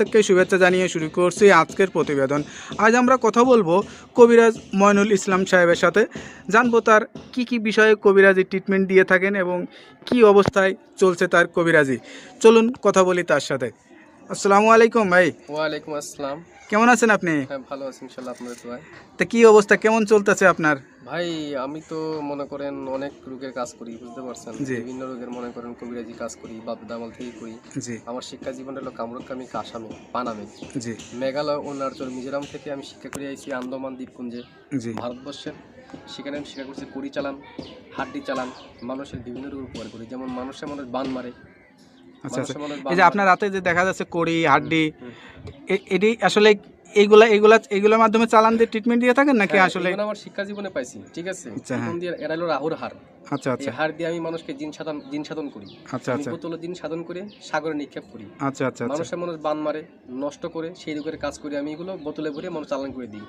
প্রত্যেককে শুভেচ্ছা জানিয়ে শুরু করছি আজকের প্রতিবেদন। আজ আমরা কথা বলবো কবিরাজ ময়নুল ইসলাম সাহেবের সাথে, জানবো তার কি বিষয়ে কবিরাজি ট্রিটমেন্ট দিয়ে থাকেন এবং কি অবস্থায় চলছে তার কবিরাজি। চলুন কথা বলি তার সাথে। আসসালামু আলাইকুম ভাই। ওয়ালাইকুম আসসালাম। কেমন আছেন আপনি? হ্যাঁ, ভালো আছি ইনশাল্লাহ, আপনাদের দোয়ায়। তা কি অবস্থা, কেমন চলতেছে আপনার? ভাই, আমি তো মনে করেন অনেক রোগের কাজ করি, বুঝতে পারছেন। জি। বিভিন্ন রোগের মনে করেন কবিরাজি কাজ করি, বাপ দামাল থেকে করি। জি আমার শিক্ষা জীবন হলো কামরুকামি, আসামে, পানামে, জি মেঘালয়, অরুণাচল, মিজোরাম থেকে আমি শিক্ষা করে আইছি আন্দামান দ্বীপপুঞ্জে, জি ভারতবর্ষের। সেখানে আমি শিক্ষা করছি কড়ি চালান, হাড্ডি চালান, মানুষের বিভিন্ন রোগ উপকার করি। যেমন মানুষ বান মারে, আচ্ছা আচ্ছা। মানুষ এই যে আপনার রাতে যে দেখা যাচ্ছে কড়ি হাড্ডি, হুম। এটি আসলে এইগুলোর মাধ্যমে চালান দিয়ে ট্রিটমেন্ট দিয়ে থাকেন নাকি হ্যাঁ, আসলে? এগুলো আমার শিক্ষা জীবনে পাইছি, ঠিক আছে। আচ্ছা, হ্যাঁ। এখন দিয়ে এরা হলো রাহুর হার। আচ্ছা এই আচ্ছা হার দিয়ে আমি মানুষকে জিন সাধন করি। আচ্ছা আমি আচ্ছা বোতলে জিন সাধন করে সাগরে নিক্ষেপ করি। আচ্ছা আচ্ছা আচ্ছা মানুষ বান মারে, নষ্ট করে সেই রোগের কাজ করি। আমি এগুলো বোতলে ভরে মানুষ চালান করে দিই।